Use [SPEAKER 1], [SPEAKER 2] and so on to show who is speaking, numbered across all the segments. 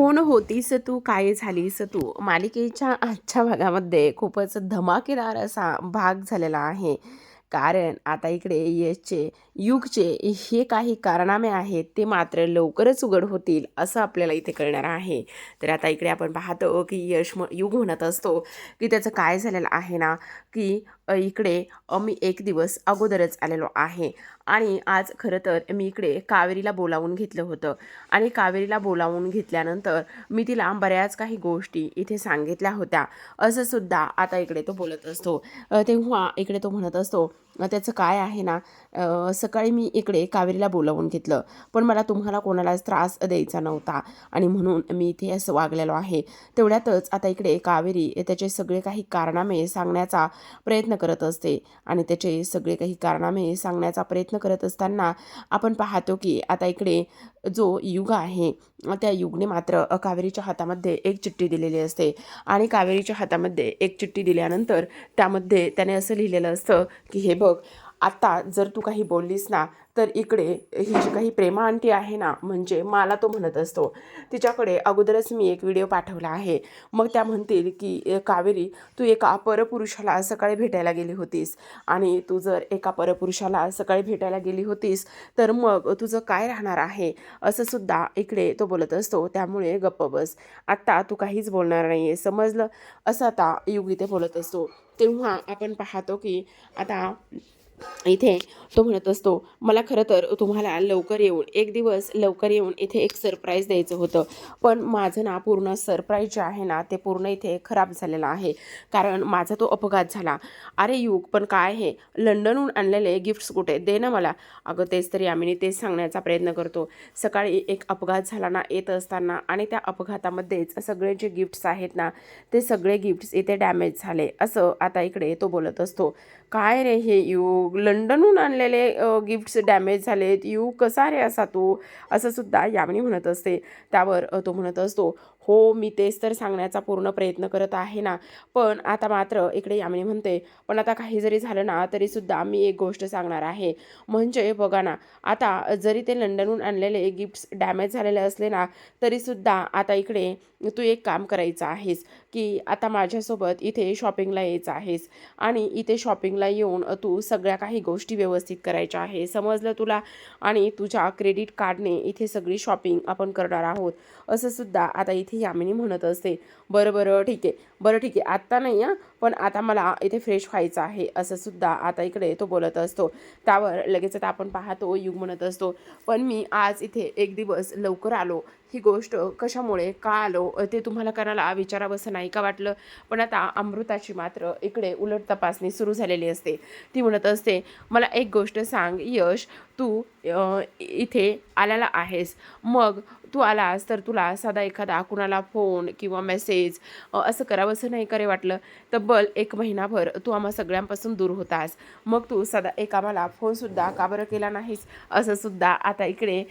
[SPEAKER 1] कोण होतीस तू काय झालीस तू मालिकेच्या आजच्या भागामध्ये खूपच धमाकेदार असा भाग झालेला आहे. कारण आता इकडे यशचे युगचे हे काही कारनामे आहेत ते मात्र लवकरच उघड होतील असं आपल्याला इथे कळणार आहे. तर आता इकडे आपण पाहतो की युग म्हणत असतो की त्याचं काय झालेलं आहे ना, की इकडे मी एक दिवस अगोदरच आलेलो आहे आणि आज खरं तर मी इकडे कावेरीला बोलावून घेतलं होतं आणि कावेरीला बोलावून घेतल्यानंतर मी तिला बऱ्याच काही गोष्टी इथे सांगितल्या होत्या असं सुद्धा आता इकडे तो बोलत असतो. तेव्हा इकडे तो म्हणत असतो त्याचं काय आहे ना, सकाळी मी इकडे कावेरीला बोलावून घेतलं पण मला तुम्हाला कोणालाच त्रास द्यायचा नव्हता आणि म्हणून मी इथे असं वागलेलो आहे. तेवढ्यातच आता इकडे कावेरी त्याचे सगळे काही कारनामे सांगण्याचा प्रयत्न करत असते आणि त्याचे सगळे काही कारनामे सांगण्याचा प्रयत्न करत असताना आपण पाहतो की आता इकडे जो युग आहे त्या युगने मात्र कावेरीच्या हातामध्ये एक चिठ्ठी दिलेली असते आणि कावेरीच्या हातामध्ये एक चिठ्ठी दिल्यानंतर त्यामध्ये त्याने असं लिहिलेलं असतं की हे बघ, आता जर तू काही बोललीस ना तर इकडे ही जी काही प्रेमा आंटी आहे ना, म्हणजे मला तो म्हणत असतो, तिच्याकडे अगोदरच मी एक व्हिडिओ पाठवला आहे. मग त्या म्हणतील की कावेरी, तू एका परपुरुषाला सकाळी भेटायला गेली होतीस आणि तू जर एका परपुरुषाला सकाळी भेटायला गेली होतीस तर मग तुझं काय राहणार आहे असं सुद्धा इकडे तो बोलत असतो. त्यामुळे गप्प बस, आत्ता तू काहीच बोलणार नाही आहे, समजलं, असं आता युग इथे बोलत असतो. तेव्हा आपण पाहतो की आता इथे तो म्हणत असतो, मला खरं तर तुम्हाला लवकर येऊन एक दिवस लवकर येऊन इथे एक सरप्राईज द्यायचं होतं पण माझं ना पूर्ण सरप्राईज जे आहे ना ते पूर्ण इथे खराब झालेलं आहे कारण माझा तो अपघात झाला. अरे युग, पण काय हे लंडनहून आणलेले गिफ्ट्स कुठे, दे ना मला. अगं तेच तरी आम्ही तेच सांगण्याचा प्रयत्न करतो. सकाळी एक अपघात झाला ना येत असताना आणि त्या अपघातामध्येच सगळे जे गिफ्ट्स आहेत ना ते सगळे गिफ्ट्स इथे डॅमेज झाले असं आता इकडे तो बोलत असतो. काय रे हे युग, लंडनहून आणलेले गिफ्ट्स डॅमेज झालेत, युग कसा रे असा तू, असं सुद्धा यामिनी म्हणत असते. त्यावर तो म्हणत असतो, हो मी तेच तर सांगण्याचा पूर्ण प्रयत्न करत आहे ना, पण आता मात्र इकडे यामिनी म्हणते, पण आता काही जरी झालं ना तरीसुद्धा मी एक गोष्ट सांगणार आहे. म्हणजे बघा ना, आता जरी ते लंडनहून आणलेले गिफ्ट्स डॅमेज झालेले असले ना तरीसुद्धा आता इकडे तू एक काम करायचं आहेस की आता माझ्यासोबत इथे शॉपिंगला यायचं आहेस आणि इथे शॉपिंगला येऊन तू सगळ्या काही गोष्टी व्यवस्थित करायच्या आहे, समजलं तुला, आणि तुझ्या क्रेडिट कार्डने इथे सगळी शॉपिंग आपण करणार आहोत असं सुद्धा आता इथे यामिनी म्हणत असते. बरं बरं ठीक आहे, बरं ठीक आहे, आत्ता नाही हां, पण आता मला इथे फ्रेश व्हायचं आहे असं सुद्धा आता इकडे तो बोलत असतो. त्यावर लगेच आता आपण पाहतो युग म्हणत असतो, पण मी आज इथे एक दिवस लवकर आलो, ही गोष्ट कशामुळे का आलो ते तुम्हाला करायला विचारावंसं नाही का वाटलं. पण आता अमृताची मात्र इकडे उलट तपासणी सुरू झालेली असते. ती म्हणत असते, मला एक गोष्ट सांग यश, तू इथे आलेला आहेस, मग तू आलास तर तुला साधा एखादा कुणाला फोन किंवा मेसेज असं करावंसं नाही करे वाटलं. तब्बल 1 महिनाभर तू आम्हा सगळ्यांपासून दूर होतास, मग तू साधा एक आम्हाला फोनसुद्धा का बरं केला नाहीस असं सुद्धा आता इकडे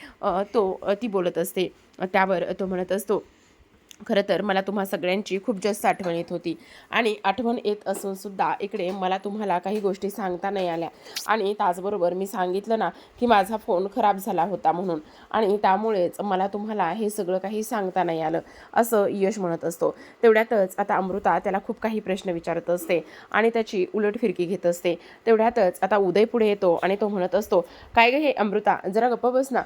[SPEAKER 1] ती बोलत असते. त्यावर तो म्हणत असतो, खरं तर मला तुम्हा सगळ्यांची खूप जास्त आठवण येत होती आणि आठवण येत असून सुद्धा इकडे मला तुम्हाला काही गोष्टी सांगता नाही आल्या आणि त्याचबरोबर मी सांगितलं ना की माझा फोन खराब झाला होता म्हणून, आणि त्यामुळेच मला तुम्हाला हे सगळं काही सांगता नाही आलं असं यश म्हणत असतो. तेवढ्यातच आता अमृता त्याला खूप काही प्रश्न विचारत असते आणि त्याची उलटफिरकी घेत असते. तेवढ्यातच आता उदय पुढे येतो आणि तो म्हणत असतो, काय गे हे अमृता, जरा गप्प बस ना.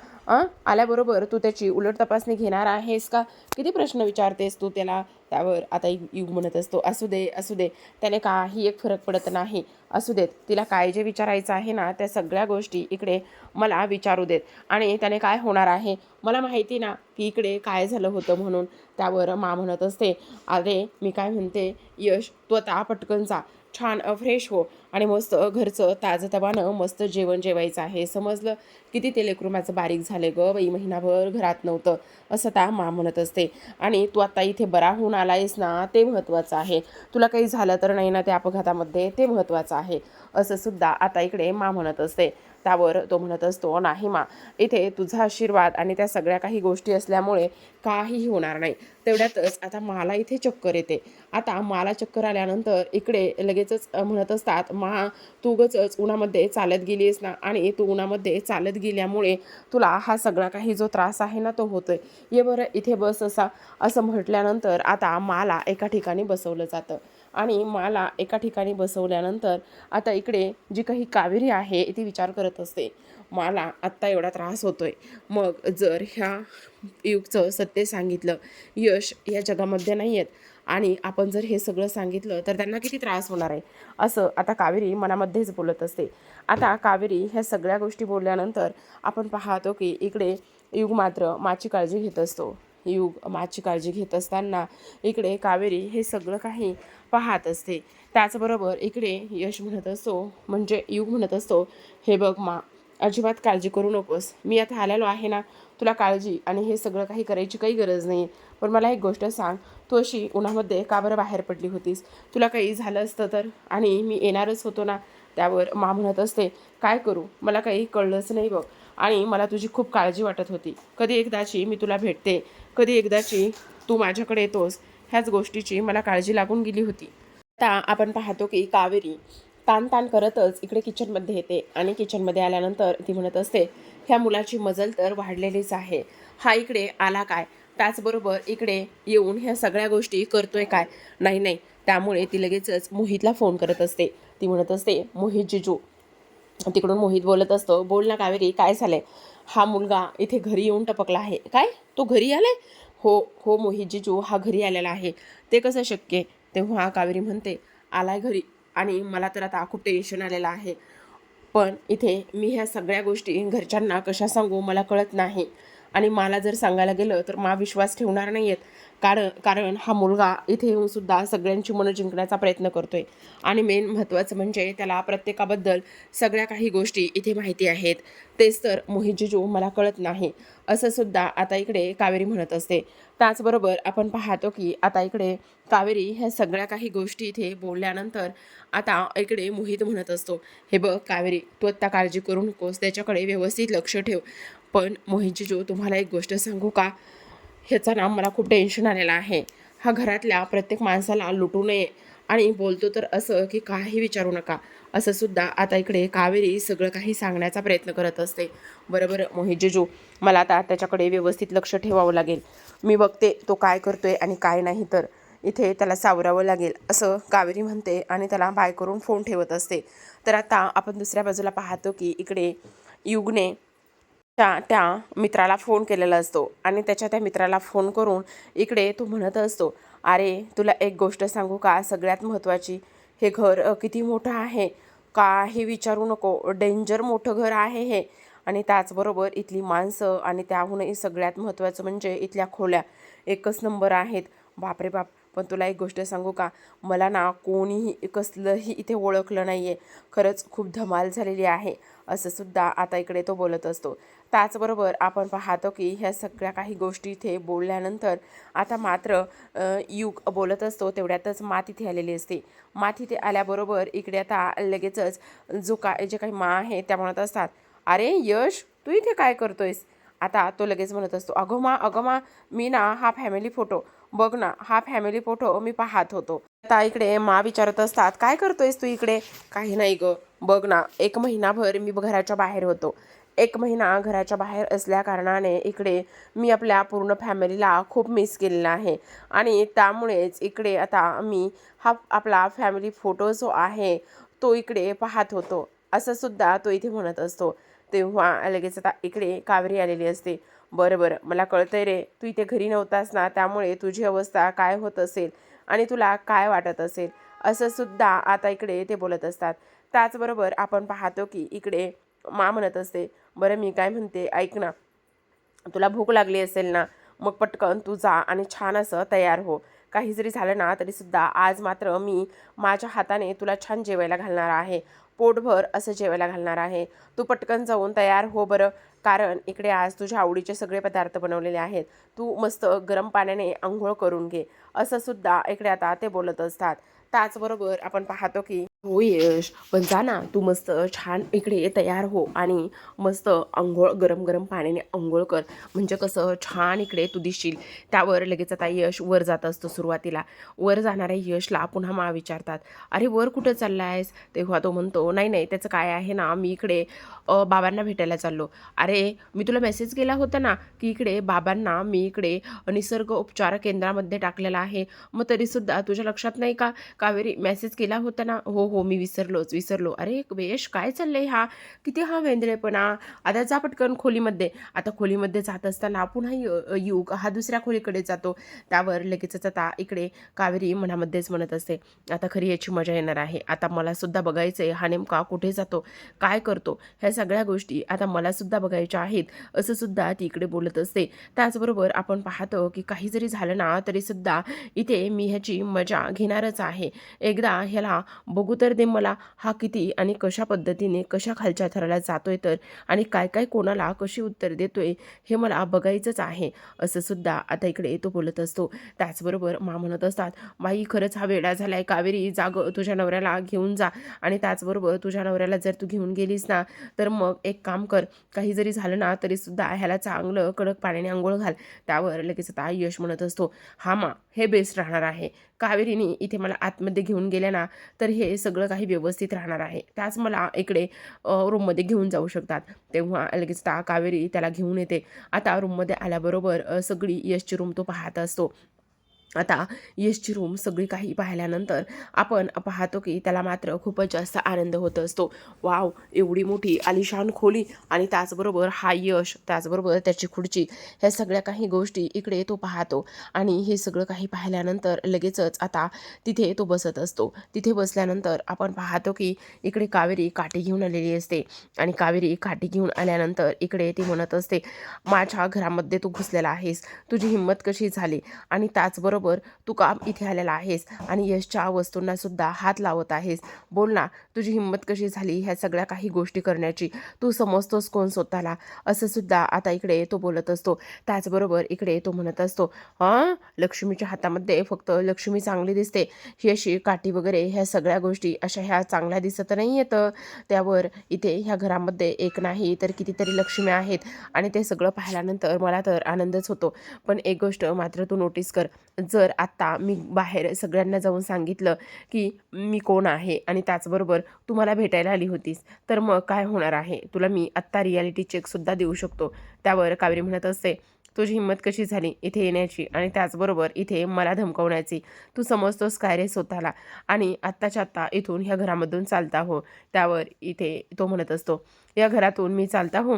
[SPEAKER 1] आल्याबरोबर तू त्याची उलट तपासणी घेणार आहेस का, किती प्रश्न विचारतेस तू त्याला. त्यावर आता युग म्हणत असतो, असू दे असू दे, त्याने काही एक फरक पडत नाही, असू देत, तिला काय जे विचारायचं आहे ना त्या सगळ्या गोष्टी इकडे मला विचारू देत आणि त्याने काय होणार आहे मला माहिती ना की इकडे काय झालं होतं म्हणून. त्यावर मा म्हणत असते, अरे मी काय म्हणते यश, तू आता पटकन जा, छान फ्रेश हो आणि मस्त घरचं ताजंतवानं मस्त जेवण जेवायचं आहे, समजलं. किती ते लेकरू माझं बारीक झाले ग बाई, महिनाभर घरात नव्हतं असं त्या मा म्हणत असते. आणि तू आता इथे बरा होऊन आलायस ना ते महत्त्वाचं आहे, तुला काही झालं तर नाही ना त्या अपघातामध्ये, ते महत्त्वाचं आहे असं सुद्धा आता इकडे मा म्हणत असते. त्यावर तो म्हणत असतो, नाही मा, इथे तुझा आशीर्वाद आणि त्या सगळ्या काही गोष्टी असल्यामुळे काहीही होणार नाही. तेवढ्यातच आता मला इथे चक्कर येते. आता मला चक्कर आल्यानंतर इकडे लगेचच म्हणत असतात, मा तू उगाचच उन्हामध्ये चालत गेलीस ना, आणि तू उन्हामध्ये चालत गेल्यामुळे तुला हा सगळा काही जो त्रास आहे ना तो होतोय. ये बरं इथे बस असं म्हटल्यानंतर आता मला एका ठिकाणी बसवलं जातं. आणि मला एका ठिकाणी बसवल्यानंतर आता इकडे जी काही कावेरी आहे ती विचार करत असते, मला आत्ता एवढा त्रास होतोय, मग जर ह्या युगचं सत्य सांगितलं, यश या जगामध्ये नाही आहेत, आणि आपण जर हे सगळं सांगितलं तर त्यांना किती त्रास होणार आहे, असं आता कावेरी मनामध्येच बोलत असते. आता कावेरी ह्या सगळ्या गोष्टी बोलल्यानंतर आपण पाहतो की इकडे युग मात्र माची काळजी घेत असतो. युग माची काळजी घेत असताना इकडे कावेरी हे सगळं काही पाहत असते. त्याचबरोबर इकडे यश म्हणत असतो, म्हणजे युग म्हणत असतो, हे बघ मा, अजिबात काळजी करू नकोस, मी आता आलेलो आहे ना, तुला काळजी आणि हे सगळं काही करायची काही गरज नाही. पण मला एक गोष्ट सांग, तू अशी उन्हामध्ये का बरं बाहेर पडली होतीस? तुला काही झालं असतं तर? आणि मी येणारच होतो ना. त्यावर मा म्हणत असते, काय करू, मला काही कळलंच नाही बघ, आणि मला तुझी खूप काळजी वाटत होती. कधी एकदाची मी तुला भेटते, कधी एकदाची तू माझ्याकडे येतोस, ह्याच गोष्टीची मला काळजी लागून गेली होती. आता आपण पाहतो की कावेरी ताण करतच इकडे किचनमध्ये येते, आणि किचनमध्ये आल्यानंतर ती म्हणत असते, ह्या मुलाची मजल तर वाढलेलीच आहे, हा इकडे आला काय? त्याचबरोबर इकडे येऊन ह्या सगळ्या गोष्टी करतोय काय? नाही नाही. त्यामुळे ती लगेचच मोहितला फोन करत असते. ती म्हणत असते, मोहित जिजू. तिकडून मोहित बोलत असतो, बोल ना कावेरी, काय झालंय? हा मुलगा इथे घरी येऊन टपकला आहे. काय, तो घरी आलाय? हो हो मोहित जिजू, हा घरी आलेला आहे. ते कसं शक्य? तेव्हा कावेरी म्हणते, आलाय घरी, आणि मला तर आता खूप टेन्शन आलेलं आहे. पण इथे मी ह्या सगळ्या गोष्टी घरच्यांना कशा सांगू मला कळत नाही, आणि मला जर सांगायला गेलं तर मा विश्वास ठेवणार नाही आहेत. कारण हा मुलगा इथे येऊन सुद्धा सगळ्यांची मनं जिंकण्याचा प्रयत्न करतोय, आणि मेन महत्त्वाचं म्हणजे त्याला प्रत्येकाबद्दल सगळ्या काही गोष्टी इथे माहिती आहेत. तेच तर मोहित जिजू मला कळत नाही, असं सुद्धा आता इकडे कावेरी म्हणत असते. त्याचबरोबर आपण पाहतो की आता इकडे कावेरी ह्या सगळ्या काही गोष्टी इथे बोलल्यानंतर आता इकडे मोहित म्हणत असतो, हे बघ कावेरी, तू आत्ता काळजी करू नकोस, त्याच्याकडे व्यवस्थित लक्ष ठेव. पण मोहित जिजू, तुम्हाला एक गोष्ट सांगू का? ह्याचा ना मला खूप टेन्शन आलेलं आहे. हा घरातल्या प्रत्येक माणसाला लुटू नये, आणि बोलतो तर असं की काही विचारू नका, असं सुद्धा आता इकडे कावेरी सगळं काही सांगण्याचा प्रयत्न करत असते. बरोबर मोहित जिजू, मला आता त्याच्याकडे व्यवस्थित लक्ष ठेवावं लागेल. मी बघते तो काय करतोय आणि काय नाही, तर इथे त्याला सावरावं लागेल, असं कावेरी म्हणते, आणि त्याला बाय करून फोन ठेवत असते. तर आता आपण दुसऱ्या बाजूला पाहतो की इकडे युगने त्या मित्राला फोन केलेला असतो, आणि त्या मित्राला फोन करून इकडे तो म्हणत असतो, अरे तुला एक गोष्ट सांगू का, सगळ्यात महत्त्वाची, हे घर किती मोठं आहे, काही विचारू नको, डेंजर मोठं घर आहे हे. आणि त्याचबरोबर इथली माणसं, आणि त्याहूनही सगळ्यात महत्त्वाचं म्हणजे इथल्या खोल्या एकच नंबर आहेत. बापरे बाप. पण तुला एक गोष्ट सांगू का, मला ना कोणीही कसलंही इथे ओळखलं नाही आहे, खरंच खूप धमाल झालेली आहे, असं सुद्धा आता इकडे तो बोलत असतो. त्याचबरोबर आपण पाहतो की ह्या सगळ्या काही गोष्टी इथे बोलल्यानंतर आता मात्र युग बोलत असतो. तेवढ्यातच मात इथे आलेली असते. मात इथे आल्याबरोबर इकडे आता लगेचच जे काही मा आहे त्या म्हणत असतात, अरे यश, तू इथे काय करतोयस? आता तो लगेच म्हणत असतो, अगं मा, मी ना हा फॅमिली फोटो, बघ ना, हा फॅमिली फोटो मी पाहत होतो. आता इकडे मा विचारत असतात, काय करतोयस तू इकडे? काही नाही ग, बघ ना, 1 महिनाभर मी घराच्या बाहेर होतो. 1 महिना घराच्या बाहेर असल्या कारणाने इकडे मी आपल्या पूर्ण फॅमिलीला खूप मिस केलेला आहे, आणि त्यामुळेच इकडे आता मी हा आपला फॅमिली फोटो जो आहे तो इकडे पाहत होतो, असं सुद्धा तो इथे म्हणत असतो. तेव्हा लगेच आता इकडे कावेरी आलेली असते. बरं मला कळतंय रे, तू इथे घरी नव्हतास ना, त्यामुळे तुझी अवस्था काय होत असेल आणि तुला काय वाटत असेल, असं सुद्धा आता इकडे ते बोलत असतात. त्याचबरोबर आपण पाहतो की इकडे मा म्हणत असते, बरं मी काय म्हणते ऐक ना, तुला भूक लागली असेल ना, मग पटकन तू जा आणि छान असं तयार हो. काही जरी झालं ना तरीसुद्धा आज मात्र मी माझ्या हाताने तुला छान जेवायला घालणार आहे, पोटभर असं जेवायला घालणार आहे. तू पटकन जाऊन तयार हो बरं, कारण इकडे आज तुझ्या आवडीचे सगळे पदार्थ बनवलेले आहेत. तू मस्त गरम पाण्याने अंघोळ करून घे, असं सुद्धा इकडे आता ते बोलत असतात. त्याचबरोबर आपण पाहतो की हो यश, पण जा ना तू मस्त छान इकडे तयार हो आणि मस्त अंघोळ गरम गरम पाण्याने अंघोळ कर. म्हणजे कसं छान इकडे तू दिसशील. त्यावर लगेच आता यश वर जात असतो सुरुवातीला. वर जाणाऱ्या यशला पुन्हा विचारतात, अरे वर कुठं चालला आहेस? तेव्हा तो म्हणतो, नाही नाही त्याचं काय आहे ना, मी इकडे बाबांना भेटायला चाललो. अरे मी तुला मेसेज केला होता ना की इकडे बाबांना मी इकडे निसर्ग उपचार केंद्रामध्ये टाकलेला आहे. मग तरीसुद्धा तुझ्या लक्षात नाही का कावेरी, मेसेज केला होता ना? हो हो मी विसरलो. अरे वेश काय चाललंय हा, किती हा वेंदळेपणा. आता जा पटकन खोलीमध्ये. आता खोलीमध्ये जात असताना पुन्हा युग हा दुसऱ्या खोलीकडे जातो. त्यावर लगेचच आता इकडे कावेरी मनामध्येच म्हणत असते, आता खरी याची मजा येणार आहे. आता मला सुद्धा बघायचंय हा नेमका कुठे जातो, काय करतो, ह्या सगळ्या गोष्टी आता मला सुद्धा बघायच्या आहेत, असं सुद्धा ती इकडे बोलत असते. त्याचबरोबर आपण पाहतो की काही जरी झालं ना तरी सुद्धा इथे मी ह्याची मजा घेणारच आहे. एकदा ह्याला बघू तर दे मला, हा किती आणि कशा पद्धतीने कशा खालच्या थराला जातोय तर, आणि काय काय कोणाला कशी उत्तर देतोय हे मला बघायचंच आहे, असं सुद्धा आता इकडे तो बोलत असतो. त्याचबरोबर म्हणत असतात, बाई खरंच हा वेडा झालाय कावेरी, जाग तुझ्या नवऱ्याला घेऊन जा. आणि त्याचबरोबर तुझ्या नवऱ्याला जर तू घेऊन गेलीस ना तर मग एक काम कर, काही जरी झालं ना तरी सुद्धा ह्याला चांगलं कडक पाण्याने आंघोळ घाल. त्यावर लगेच आता यश म्हणत असतो, हा हे बेस्ट राहणार आहे. कावेरीने इथे मला आतमध्ये घेऊन गेल्या ना तर हे सगळं काही व्यवस्थित राहणार आहे. त्याच मला इकडे रूममध्ये घेऊन जाऊ शकतात. तेव्हा लगेच कावेरी त्याला घेऊन येते. आता रूममध्ये आल्याबरोबर सगळी यशची रूम तो पाहत असतो. आता यशची रूम सगळी काही पाहिल्यानंतर आपण पाहतो की त्याला मात्र खूपच जास्त आनंद होत असतो. वाव, एवढी मोठी आलिशान खोली, आणि त्याचबरोबर हा यश, त्याचबरोबर त्याची खुर्ची, ह्या सगळ्या काही गोष्टी इकडे तो पाहतो. आणि हे सगळं काही पाहिल्यानंतर लगेचच आता तिथे तो बसत असतो. तिथे बसल्यानंतर आपण पाहतो की इकडे कावेरी काठी घेऊन आलेली असते. आणि कावेरी काठी घेऊन आल्यानंतर इकडे ती म्हणत असते, माझ्या घरामध्ये तू घुसलेला आहेस, तुझी हिंमत कशी झाली, आणि त्याचबरोबर तू का इथे आलेला आहेस आणि यशच्या वस्तूंना सुद्धा हात लावत आहेस. बोल ना, तुझी हिंमत कशी झाली ह्या सगळ्या काही गोष्टी करण्याची, तू समजतोस कोण स्वतःला, असं सुद्धा आता इकडे तो बोलत असतो. त्याचबरोबर इकडे तो म्हणत असतो, हां लक्ष्मीच्या हातामध्ये फक्त लक्ष्मी चांगली दिसते, ही अशी काठी वगैरे ह्या सगळ्या गोष्टी अशा ह्या चांगल्या दिसत नाही येतं. त्यावर इथे ह्या घरामध्ये एक नाही तर कितीतरी लक्ष्मी आहेत, आणि ते सगळं पाहिल्यानंतर मला तर आनंदच होतो. पण एक गोष्ट मात्र तू नोटीस कर, जर आत्ता मी बाहेर सगळ्यांना जाऊन सांगितलं की मी कोण आहे आणि त्याचबरोबर तू मला भेटायला आली होतीस, तर मग काय होणार आहे, तुला मी आत्ता रियालिटी चेकसुद्धा देऊ शकतो. त्यावर कावेरी म्हणत असते, तुझी हिंमत कशी झाली इथे येण्याची आणि त्याचबरोबर इथे मला धमकावण्याची, तू समजतोस काय रे स्वतःला, आणि आत्ताच्या आत्ता इथून ह्या घरामधून चालता हो. त्यावर इथे तो म्हणत असतो, या घरातून मी चालता हो,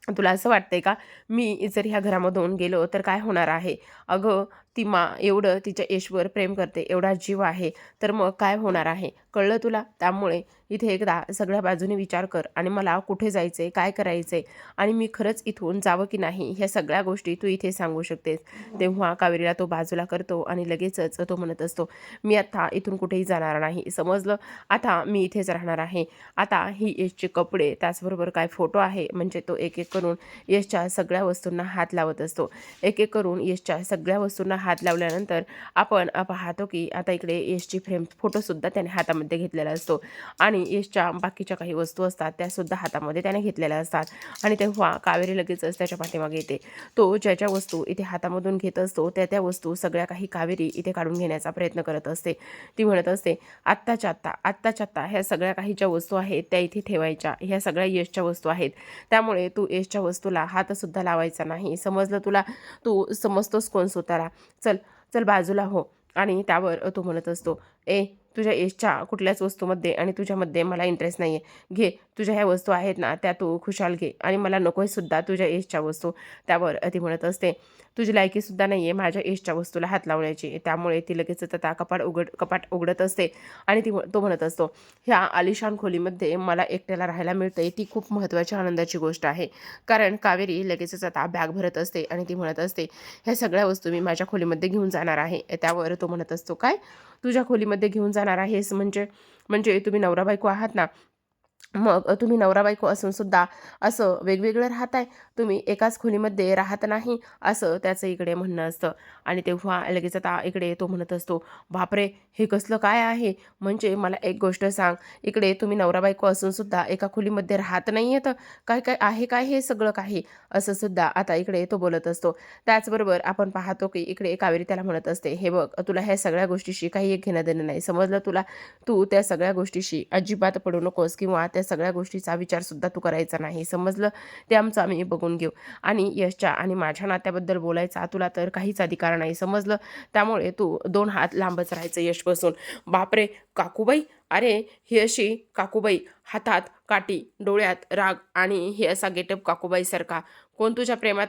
[SPEAKER 1] तुला असं वाटतंय का मी जर ह्या घरामधून गेलो तर काय होणार आहे? अगं ती एवढं तिच्या यशवर प्रेम करते, एवढा जीव आहे, तर मग काय होणार आहे, कळलं तुला? त्यामुळे इथे एकदा सगळ्या बाजूने विचार कर आणि मला कुठे जायचंय, काय करायचंय, आणि मी खरंच इथून जावं की नाही, ह्या सगळ्या गोष्टी तू इथे सांगू शकतेस. तेव्हा कावेरीला तो बाजूला करतो आणि लगेचच तो म्हणत असतो, मी आता इथून कुठेही जाणार नाही, समजलं? आता मी इथेच राहणार आहे. आता ही यशचे कपडे, त्याचबरोबर काय फोटो आहे, म्हणजे तो एक एक करून यशच्या सगळ्या वस्तूंना हात लावत असतो. एक एक करून यशच्या सगळ्या वस्तूंना हात लावल्यानंतर आपण पाहतो की आता इकडे यशची फ्रेम फोटोसुद्धा त्याने हातामध्ये घेतलेला असतो, आणि यशच्या बाकीच्या काही वस्तू असतात त्यासुद्धा हातामध्ये त्याने घेतलेल्या असतात. आणि तेव्हा कावेरी लगेचच त्याच्या पाठीमागे येते. तो ज्या वस्तू इथे हातामधून घेत असतो त्या वस्तू सगळ्या काही कावेरी इथे काढून घेण्याचा प्रयत्न करत असते. ती म्हणत असते, आत्ताच्या आत्ता ह्या सगळ्या काही ज्या वस्तू आहेत त्या इथे ठेवायच्या, ह्या सगळ्या यशच्या वस्तू आहेत, त्यामुळे तू यशच्या वस्तूला हातसुद्धा लावायचा नाही, समजलं तुला? तू समजतोस कोण स्वतःला? चल चल बाजूला हो. आणि त्यावर तो म्हणत असतो, तुझ्या यशच्या कुठल्याच वस्तूमध्ये आणि तुझ्यामध्ये मला इंटरेस्ट नाही आहे, घे तुझ्या ह्या वस्तू आहेत ना त्या तू खुशाल घे, आणि मला नको आहे सुद्धा तुझ्या यशच्या वस्तू. त्यावर ती म्हणत असते, तुझी लायकीसुद्धा नाही आहे माझ्या यशच्या वस्तूला हात लावण्याची. त्यामुळे ती लगेचच आता कपाट उघडत असते, आणि तो म्हणत असतो, ह्या आलिशान खोलीमध्ये मला एकट्याला राहायला मिळतंय, ती खूप महत्त्वाची आनंदाची गोष्ट आहे. कारण कावेरी लगेचच आता बॅग भरत असते आणि ती म्हणत असते, ह्या सगळ्या वस्तू मी माझ्या खोलीमध्ये घेऊन जाणार आहे. त्यावर तो म्हणत असतो, काय तुझ्या खोलीमध्ये घेऊन जाणार आहेस म्हणजे? म्हणजे तुम्ही नवरा बायको आहात ना, मग तुम्ही नवरा बायको असून सुद्धा असं वेगवेगळं राहताय, तुम्ही एकाच खोलीमध्ये राहत नाही, असं त्याचं इकडे म्हणणं असतं. आणि तेव्हा लगेच आता इकडे तो म्हणत असतो, बापरे, हे कसलं काय आहे? म्हणजे मला एक गोष्ट सांग, इकडे तुम्ही नवरा बायको असून सुद्धा एका खोलीमध्ये राहत नाही आहेत, काय काय आहे काय हे सगळं काही? असं सुद्धा आता इकडे तो बोलत असतो. त्याचबरोबर आपण पाहतो की इकडे कावेरी त्याला म्हणत असते, हे बघ, तुला ह्या सगळ्या गोष्टीशी काही एक घेणं देणं नाही, समजलं तुला? तू त्या सगळ्या गोष्टीशी अजिबात पडू नकोस किंवा त्या सगळ्या गोष्टीचा विचारसुद्धा तू करायचा नाही, समजलं? ते आमचं आम्ही बघून घेऊ. आणि यशच्या आणि माझ्या नात्याबद्दल बोलायचा तुला तर काहीच अधिकार नाही, समजलं? त्यामुळे तू 2 हात लांबच राहायचं यशपासून. बापरे, काकूबाई, अरे ही अशी काकूबाई, हातात काठी, डोळ्यात राग आणि हे असा गेटअप काकूबाईसारखा, कोण तुझ्या प्रेमात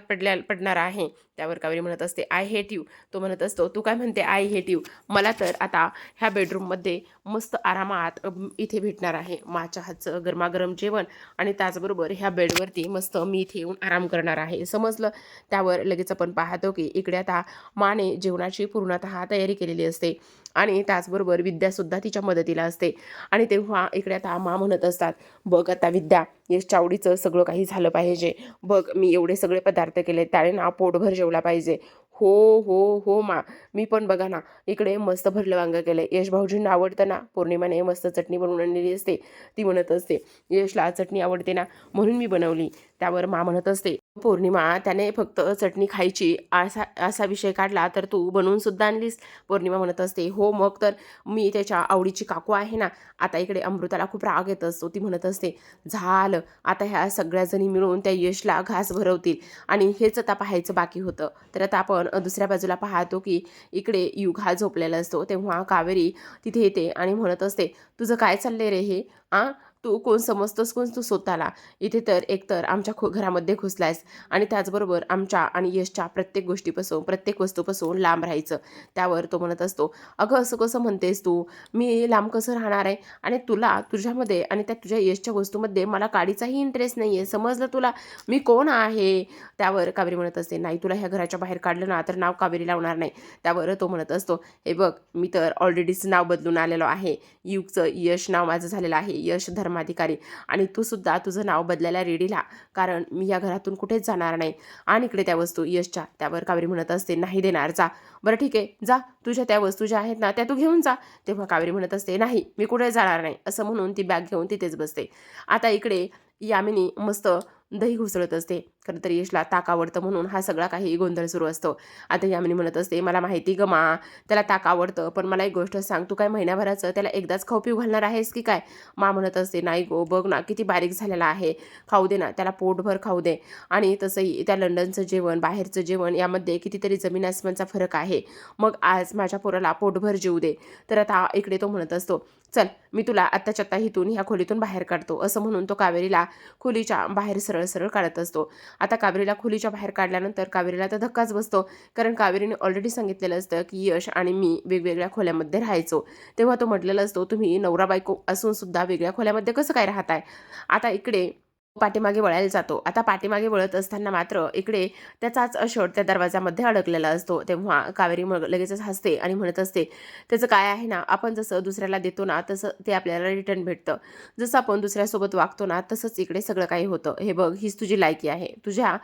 [SPEAKER 1] पडणार आहे? त्यावर कावेरी म्हणत असते, आय हेट यू. तो म्हणत असतो, तू काय म्हणते आय हेट यू? मला तर आता ह्या बेडरूममध्ये मस्त आरामात इथे भेटणार आहे माझ्या हातचं गरमागरम जेवण, आणि त्याचबरोबर ह्या बेडवरती मस्त मी इथे येऊन आराम करणार आहे, समजलं? त्यावर लगेच आपण पाहतो की इकडे आता माने जेवणाची पूर्णतः तयारी केलेली असते आणि त्याचबरोबर विद्यासुद्धा तिच्या मदतीला असते. आणि तेव्हा इकडे आता मा म्हणत असतात, बघ आता विद्या, यशच्या आवडीचं सगळं काही झालं पाहिजे. बघ, मी एवढे सगळे पदार्थ केले, त्याने ना पोटभर जेवला पाहिजे. हो हो हो मा, मी पण बघा ना, इकडे मस्त भरलं वांगं केलंय, यश भाऊजींना आवडतं ना. पौर्णिमाने मस्त चटणी बनवून आणलेली असते, ती म्हणत असते, यशला चटणी आवडते ना, म्हणून मी बनवली. त्यावर मा म्हणत असते, पौर्णिमा, त्याने फक्त चटणी खायची असा असा विषय काढला तर तू बनवून सुद्धा आणलीस. पौर्णिमा म्हणत असते, हो मग तर, मी त्याच्या आवडीची काकू आहे ना. आता इकडे अमृताला खूप राग येत असतो, ती म्हणत असते, झालं, आता ह्या सगळ्याजणी मिळून त्या यशला घास भरवतील आणि हेच आता पाहायचं बाकी होतं. तर आता आपण दुसऱ्या बाजूला पाहतो की इकडे युग हा झोपलेला असतो. तेव्हा कावेरी तिथे येते आणि म्हणत असते, तुझं काय चाललंय रे हे? आ, तू कोण समजतोस, कोण तू स्वतःला? इथे तर एकतर आमच्या घरामध्ये घुसलायस आणि त्याचबरोबर आमच्या आणि यशच्या प्रत्येक गोष्टीपासून, प्रत्येक वस्तूपासून लांब राहायचं. त्यावर तो म्हणत असतो, अगं असं कसं म्हणतेस तू? मी लांब कसं राहणार आहे? आणि तुला तुझ्यामध्ये आणि त्या तुझ्या यशच्या वस्तूमध्ये मला काडीचाही इंटरेस्ट नाही आहे, समजलं तुला? मी कोण आहे? त्यावर कावेरी म्हणत असते, नाही, तुला ह्या घराच्या बाहेर काढलं ना तर नाव कावेरी लावणार नाही. त्यावर तो म्हणत असतो, हे बघ, मी तर ऑलरेडीच नाव बदलून आलेलो आहे. युगचं यश नाव माझं झालेलं आहे, यश धर्माधिकारी. आणि तू सुद्धा तुझं नाव बदलायला रेडी राहा, कारण मी या घरातून कुठेच जाणार नाही. आणि इकडे त्या वस्तू यशच्या. त्यावर कावेरी म्हणत असते, नाही देणार, जा. बरं ठीक आहे, जा, तुझ्या त्या वस्तू ज्या आहेत ना त्या तू घेऊन जा. तेव्हा कावेरी म्हणत असते, नाही, मी कुठे जाणार नाही, असं म्हणून ती बॅग घेऊन तिथेच बसते. आता इकडे यामिनी मस्त दही घुसळत असते. खरं तर यशला ताक आवडतं म्हणून हा सगळा काही गोंधळ सुरू असतो. आता यामिनी म्हणत असते, मला माहिती ग मा, त्याला ताक आवडतं, पण मला एक गोष्ट सांग, तू काय महिन्याभराचं त्याला एकदाच खाऊ पिऊ घालणार आहेस की काय? मा म्हणत असते, नाही गो, बघ ना किती बारीक झालेला आहे, खाऊ दे ना त्याला, पोटभर खाऊ दे. आणि तसंही त्या लंडनचं जेवण, बाहेरचं जेवण यामध्ये कितीतरी जमीन आसमानचा फरक आहे. मग आज माझ्या पोराला पोटभर जेवू दे. तर आता इकडे तो म्हणत असतो, चल, मी तुला आत्ताच्या आत्ता इथून ह्या खोलीतून बाहेर काढतो, असं म्हणून तो कावेरीला खोलीच्या बाहेर सरळ सरळ काढत असतो. आता कावेरीला खोलीच्या बाहेर काढल्यानंतर कावेरीला तर धक्काच बसतो, कारण कावेरीने ऑलरेडी सांगितलेलं असतं की यश आणि मी वेगवेगळ्या खोल्यामध्ये राहायचो. तेव्हा तो म्हटलेला असतो, तुम्ही नवरा बायको असून सुद्धा वेगळ्या खोल्यामध्ये कसं काय राहताय? आता इकडे पाठीमागे वळायला जातो. आता पाठीमागे वळत असताना मात्र इकडे त्याचाच शर्ट त्या दरवाजामध्ये अडकलेला असतो. तेव्हा कावेरी मग लगेचच हसते आणि म्हणत असते, त्याचं काय आहे ना, आपण जसं दुसऱ्याला देतो ना तसं ते आपल्याला रिटर्न भेटतं. जसं आपण दुसऱ्यासोबत वागतो ना तसंच इकडे सगळं काही होतं. हे बघ, हीच तुझी लायकी आहे. तुझ्या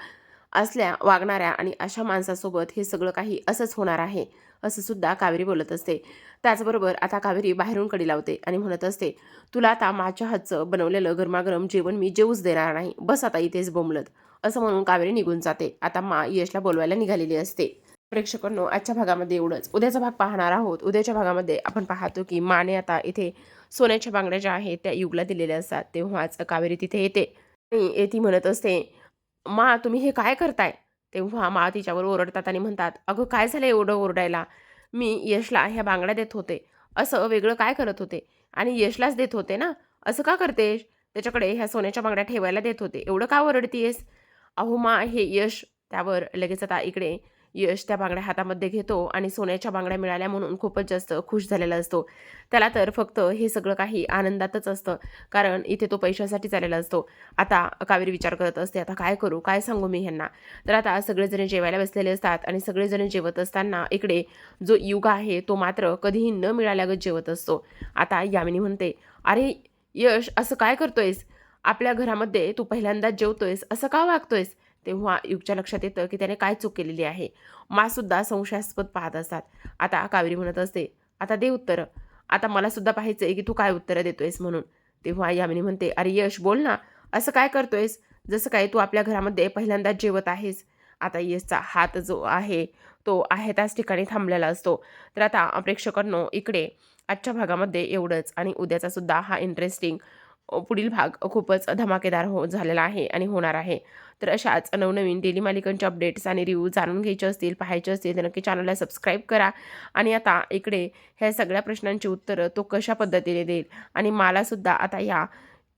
[SPEAKER 1] असल्या वागणाऱ्या आणि अशा माणसासोबत हे सगळं काही असंच होणार आहे, असं सुद्धा कावेरी बोलत असते. त्याचबरोबर आता कावेरी बाहेरून कडी लावते आणि म्हणत असते, तुला आता माझ्या हातचं बनवलेलं गरमागरम जेवण मी जेवूच देणार नाही, बस आता इथेच बोंबलत. असं म्हणून कावेरी निघून जाते. आता मा यशला बोलवायला निघालेली असते. प्रेक्षकांनो, आजच्या भागामध्ये एवढंच. उद्याचा भाग पाहणार आहोत. उद्याच्या भागामध्ये आपण पाहतो की माने आता इथे सोन्याच्या बांगड्या ज्या आहेत त्या युगला दिलेल्या असतात. तेव्हाच कावेरी तिथे येते आणि ती म्हणत असते, मा, तुम्ही हे काय करताय? तेव्हा मा तिच्यावर ओरडतात आणि म्हणतात, अगं काय झालं एवढं ओरडायला? मी यशला ह्या बांगड्या देत होते. असं वेगळं काय करत होते? आणि यशलाच देत होते ना, असं का करतेस? त्याच्याकडे ह्या सोन्याच्या बांगड्या ठेवायला देत होते, एवढं का ओरडतीयेस? अहो मा, हे यश. त्यावर लगेच आता इकडे यश त्या बांगड्या हातामध्ये घेतो आणि सोन्याच्या बांगड्या मिळाल्या म्हणून खूपच जास्त खुश झालेला असतो. त्याला तर फक्त हे सगळं काही आनंदातच असतं, कारण इथे तो पैशासाठीच आलेला असतो. आता कावेरी विचार करत असते, आता काय करू, काय सांगू मी ह्यांना? तर आता सगळेजण जेवायला बसलेले असतात आणि सगळेजण जेवत असताना इकडे जो युग आहे तो मात्र कधीही न मिळाल्यागत जेवत असतो. आता यामिनी म्हणते, अरे यश असं काय करतोयस? आपल्या घरामध्ये तू पहिल्यांदाच जेवतोयस, असं का वागतोयस? तेव्हा युगच्या लक्षात येतं की त्याने काय चूक केलेली आहे. सुद्धा संशयास्पद पाहत असतात. आता कावेरी म्हणत असते, "आता दे उत्तरं. आता मला सुद्धा पाहायचंय की तू काय उत्तरं देतोयस म्हणून." तेव्हा यामिनी म्हणते, "अरे यश बोल ना, असं काय करतोयस? जसं काय तू आपल्या घरामध्ये पहिल्यांदाच जेवत आहेस." आता यशचा हात जो आहे, तो आहे त्याच ठिकाणी थांबलेला असतो. तर आता प्रेक्षकांनो, इकडे आजच्या भागामध्ये एवढंच आणि उद्याचा सुद्धा हा इंटरेस्टिंग पुढील भाग खूपच धमाकेदार झालेला आहे आणि होणार आहे. तर अशाच नवनवीन डेली मालिकांचे अपडेट्स आणि रिव्ह्यू जाणून घ्यायचे असतील, पाहायचे असतील, तर नक्की चॅनलला सबस्क्राईब करा. आणि आता इकडे ह्या सगळ्या प्रश्नांची उत्तरं तो कशा पद्धतीने देईल आणि मलासुद्धा आता या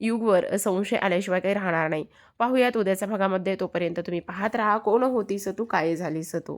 [SPEAKER 1] युगवर संशय आल्याशिवाय काही राहणार नाही. पाहूयात उद्याच्या भागामध्ये. तोपर्यंत तुम्ही पाहत राहा कोण होतीस तू, काय झालीस तू.